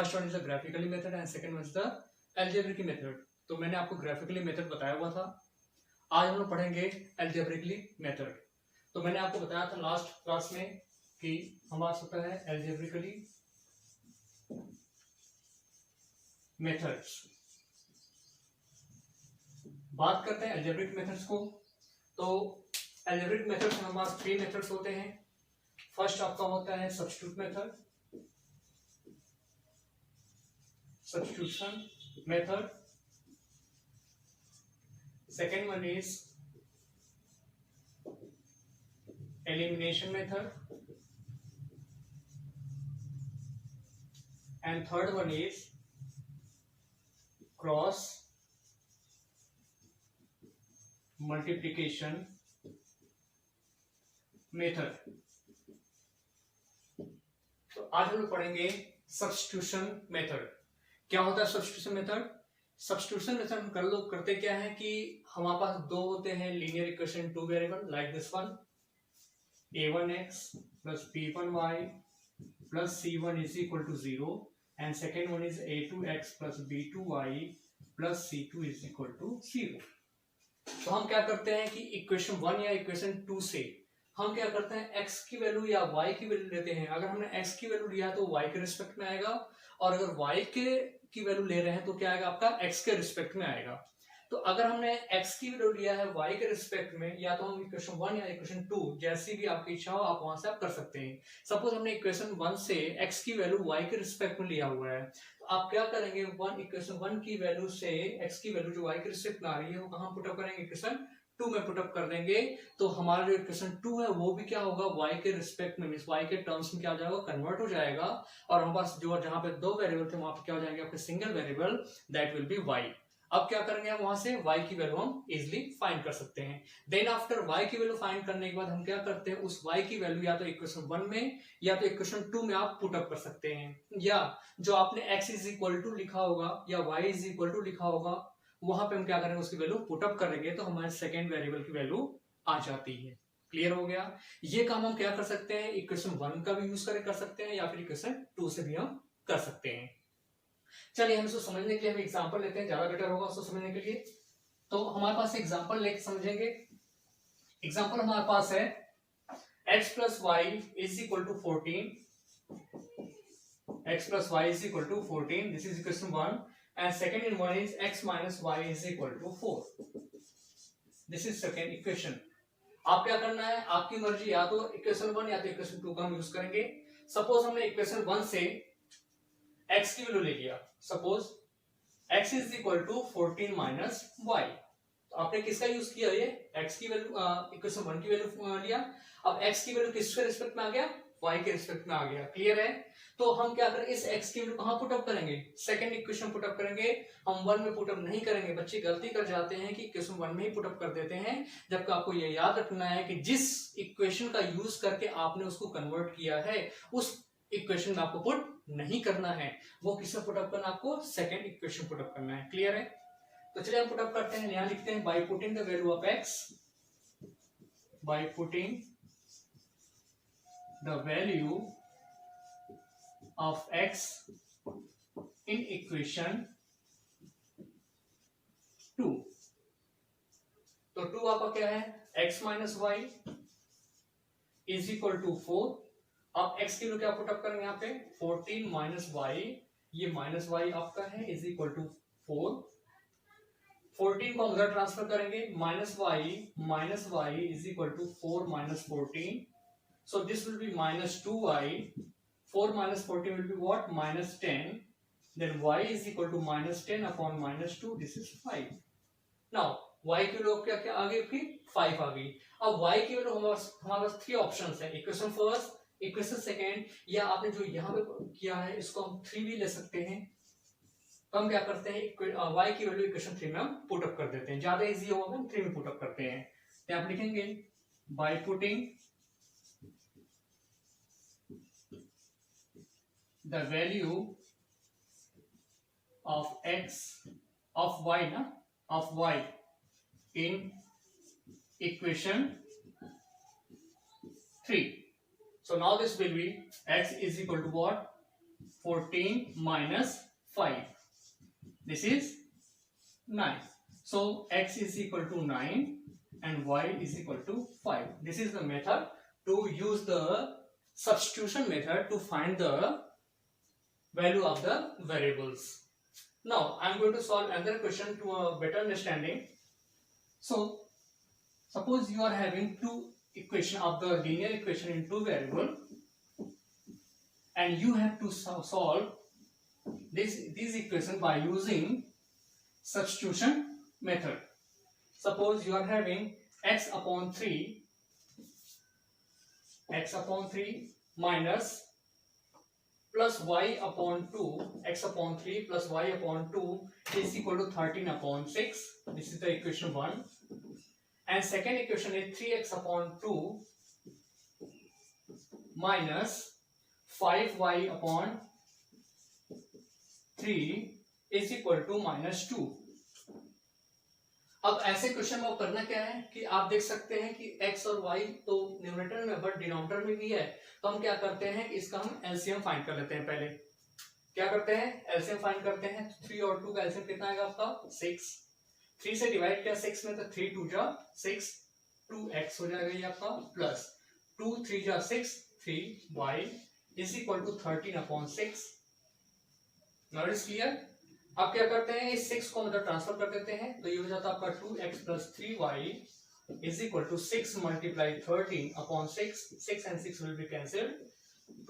First one is the graphically method and second one is the algebraic method. तो मैंने आपको graphically method बताया हुआ था, आज हम लोग पढ़ेंगे एल्जेब्रिकली मेथड। तो मैंने आपको बताया था लास्ट क्लास में कि हमारा सकता है एल्जेब्रिकली मेथड्स। बात करते हैं एल्जेब्रिक मेथड्स को। तो एल्जेब्रिक मेथड्स में हमारे पास 3 मेथड्स होते हैं। फर्स्ट आपका होता है substitute method, substitution method. Second one is elimination method, and third one is cross multiplication method. तो आज हम लोग पढ़ेंगे सब्स्टिट्यूशन मेथड। क्या होता है सब्स्टिट्यूशन मेथड? सब्स्टिट्यूशन मेथड हम कर लो करते क्या है कि हमारे पास दो होते हैं linear equation, 2 variable like this one, a1x plus b1y plus c1 is equal to 0 and second one is a2x plus b2y plus c2 is equal to 0। तो हम क्या करते हैं कि इक्वेशन 1 या इक्वेशन 2 से हम क्या करते हैं x की वैल्यू या y की वैल्यू लेते हैं। अगर हमने x की वैल्यू लिया तो y के रिस्पेक्ट में आएगा, और अगर y की वैल्यू ले रहे हैं तो क्या आएगा आपका x के रिस्पेक्ट में आएगा। तो अगर हमने x की वैल्यू लिया है y के रिस्पेक्ट में, या तो हम इक्वेशन 1 या इक्वेशन 2 जैसी भी आपकी इच्छा हो आप वहां से आप कर सकते हैं। सपोज हमने इक्वेशन 1 से x की वैल्यू y के रिस्पेक्ट में लिया हुआ है, तो आप क्या करेंगे, इक्वेशन 1 की वैल्यू से x की वैल्यू जो y के रिस्पेक्ट में आ रही है वो कहां पुट अप करेंगे, इक्वेशन 2 में पुट अप कर देंगे। तो हमारा जो इक्वेशन 2 है वो भी क्या होगा, y के रिस्पेक्ट में, मींस y के टर्म्स में क्या हो जाएगा, कन्वर्ट हो जाएगा। और हमारे पास जो जहां पे 2 वेरिएबल थे वहां पे क्या हो जाएंगे आपके single variable, that will be y। अब क्या करेंगे हम वहां से y की वैल्यू हम इजिली फाइंड कर सकते हैं। देन आफ्टर y की वैल्यू फाइंड करने के बाद हम क्या करते हैं, उस y की वैल्यू या तो इक्वेशन 1 में या तो इक्वेशन 2 में आप पुट अप कर सकते हैं, या जो आपने x इज इक्वल टू लिखा होगा या y इज इक्वल टू लिखा होगा वहां पे हम क्या करेंगे, उसकी वैल्यू पुट अप करेंगे तो हमारे सेकंड वेरिएबल की वैल्यू आ जाती है। क्लियर हो गया? ये काम हम क्या कर सकते हैं, इक्वेशन 1 का भी यूज कर सकते हैं या फिर इक्वेशन 2 से भी हम कर सकते हैं। चलिए हम इसको समझने के लिए हम एग्जांपल लेते हैं, ज्यादा बेटर होगा उसको समझने के लिए। तो हमारे पास एग्जांपल लेके समझेंगे। एग्जांपल हमारे पास है x plus y is equal to 14, x plus y is equal to 14, this is equation 1, and second one is x minus y is equal to 4, this is second equation। आप क्या करना है, आपकी मर्जी, या तो इक्वेशन 1 या तो इक्वेशन 2 का हम यूज करेंगे। सपोज हमने इक्वेशन 1 से x की वैल्यू ले लिया, suppose x is equal to 14 minus y। तो आपने किसका यूज किया, ये x की वैल्यू, इक्वेशन 1 की वैल्यू लिया। अब x की वैल्यू किसके रिस्पेक्ट में आ गया, y के रिस्पेक्ट में आ गया। क्लियर है? तो हम क्या करें, इस x की वैल्यू कहां पुट अप करेंगे, सेकंड इक्वेशन पुट अप करेंगे। हम 1 में पुट अप नहीं करेंगे, बच्चे गलती कर जाते हैं कि इक्वेशन 1 में ही पुट अप कर देते हैं, जबकि आपको ये याद रखना है कि जिस इक्वेशन का यूज करके आपने उसको कन्वर्ट किया है उस इक्वेशन में आपको पुट नहीं करना है, वो किसमें पुट अप करना, आपको सेकंड इक्वेशन पुट अप करना है। क्लियर है? तो चलिए हम पुट अप करते हैं। यहां लिखते हैं by putting the value of x, by putting the value of x in equation 2। तो 2 आपका क्या है, x minus y is equal to 4। अब x की वैल्यू क्या पुट अप करेंगे यहाँ पे, 14 माइनस वाई, ये माइनस वाई आपका है, इज इक्वल टू 4। 14 को हम उधर ट्रांसफर करेंगे, minus y is equal to 4 minus 14, so this will be minus 2y, 4 minus 14 will be what, minus 10, then y is equal to minus 10 upon minus 2, this is 5। now y की value क्या क्या आ गई, फिर 5 आ गई। अब y की value हमारे पास 3 options है, इक्वेशन फर्स्ट, इक्वेशन सेकेंड, या आपने जो यहाँ पे किया है इसको हम 3 भी ले सकते हैं। तो हम क्या करते हैं, y की वैल्यू इक्वेशन 3 में हम पुट अप कर देते हैं, ज्यादा इजी होगा, हम 3 में पुट अप करते हैं। तो आप लिखेंगे by putting the value of x, of y na, of y in equation 3। so now this will be x is equal to what, 14 minus 5. This is 9. So x is equal to 9 and y is equal to 5. This is the method to use the substitution method to find the value of the variables. Now I am going to solve another question to a better understanding. So suppose you are having two equation of the linear equation in two variable, and you have to solve these equation by using substitution method. Suppose you are having x upon 3 minus plus y upon 2, x upon 3 plus y upon 2 is equal to 13 upon 6. This is the equation 1. And second equation is 3x upon 2 minus 5y upon 3 is equal to minus 2. अब ऐसे question में करना क्या है कि आप देख सकते हैं कि x और y तो न्यूमरेटर में बट डिनोमिनेटर में भी है, तो हम क्या करते हैं इसका हम एलसीएम फाइंड कर लेते हैं। पहले क्या करते हैं, एलसीएम फाइंड करते हैं। 3 और 2 का एलसीएम कितना आएगा आपका 6। 3 से डिवाइड किया 6 में तो 3 2 जा 6, 2x हो जाएगा ये आपका, प्लस 2 3 जा 6, 3y is equal to 13 upon 6। Now it is clear. अब क्या करते हैं, इस 6 को मतलब ट्रांसफर कर देते हैं, तो ये हो जाता है आपका 2x plus 3y is equal to 6 multiply 13 upon 6, 6 and 6 will be cancelled,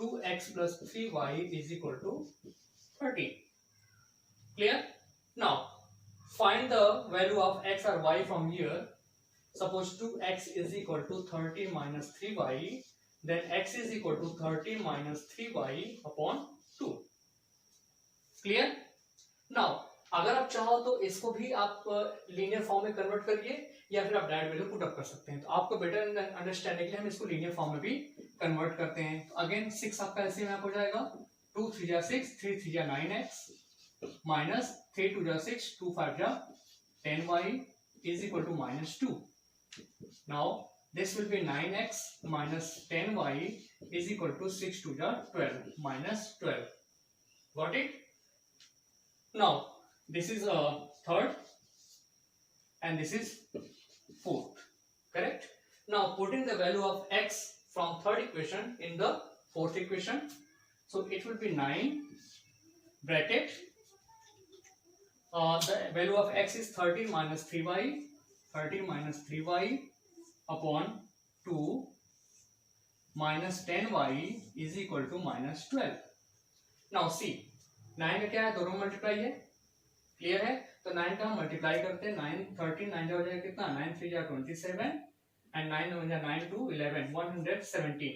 2x plus 3y is equal to 13. Clear? Now find the value of x or y from here. Suppose 2x is equal to 13 minus 3y, then x is equal to 13 minus 3y upon 2. Clear? Now अगर आप चाहो तो इसको भी आप linear form में convert करिए या फिर आप डायरेक्ट वैल्यू पुट अप कर सकते हैं। तो आपको बेटर अंडरस्टैंडिंग के लिए हम इसको लीनियर फॉर्म में भी कन्वर्ट करते हैं। तो अगेन 6 आपका एलसीएम यहाँ हो जाएगा, 2 3 जा 6, 3 3 जा 9x माइनस 3 2 जा 6, 2 5 जा 10y is equal to minus 2. Now this will be 9x minus 10y is equal to 6 2 जा 12 minus 12. Got it? Now this is third and this is fourth, correct? Now putting the value of x from third equation in the fourth equation, so it will be 9 bracket the value of x is 13 minus 3y upon 2 minus 10y is equal to minus 12. Now see 9 का क्या है, दोनों multiply है, clear है। तो 9 का हम multiply करते हैं, 9 13 9 हो जाएगा कितना, 9 3 जा 27 एंड 9 जा 9 2 11 117.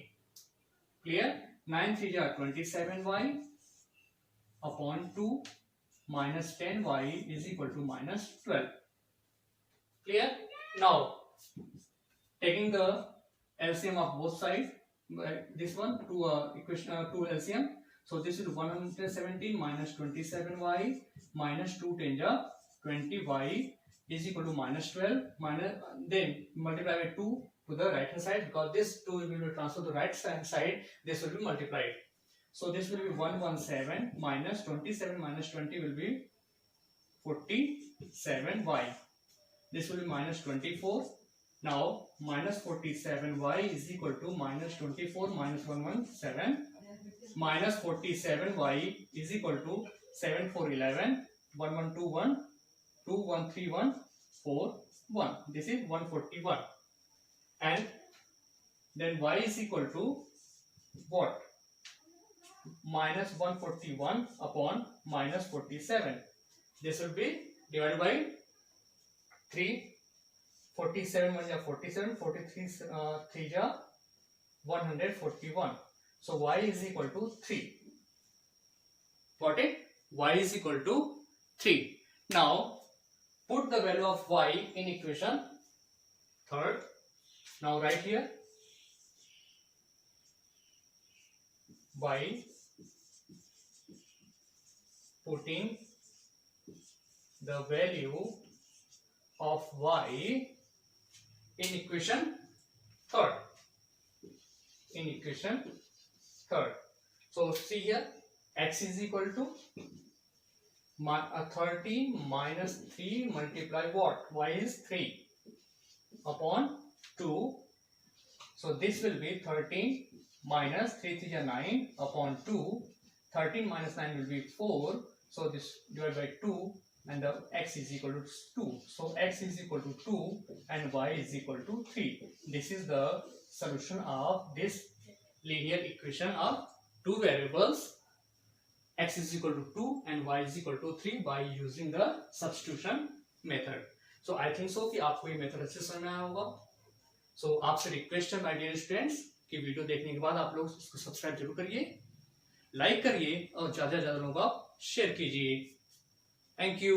क्लियर? 9 3 जा 27y upon 2 minus 10y is equal to minus 12. Clear? Now taking the LCM of both sides, this one to equation to LCM. So this is 117 minus 27y minus 2 10 ja 20y is equal to minus 12, minus then multiply by 2 to the right hand side, because this 2 will be transferred to the right hand side, this will be multiplied. So this will be 117 minus 27 minus 20 will be 47y. This will be minus 24. Now minus 47y is equal to minus 24 minus 117 minus 47y is equal to 7 4 11 1121 2131 41. This is 141, and then y is equal to what, minus 141 upon minus 47. This will be divided by 3. 47 1 ja 47, 43 3 ja 141. So y is equal to 3. Got it? Y is equal to 3. Now put the value of y in equation third. Now write here by putting the value of y in equation third. So see here, x is equal to 13 minus 3 multiply what? Y is 3 upon 2. So this will be 13 minus 3 is 9 upon 2. 13 minus 9 will be 4. So this divided by 2 and the x is equal to 2. So x is equal to 2 and y is equal to 3. This is the solution of this linear equation of two variables x is equal to 2 and y is equal to 3 by using the substitution method. So I think so कि आपको ये method अच्छे समझ में आया होगा. So आपसे request है माय डियर स्टूडेंट्स कि वीडियो देखने के बाद आप लोग इसको सब्सक्राइब जरूर करिए, लाइक करिए और ज्यादा से ज्यादा लोगों को आप शेयर कीजिए. Thank you.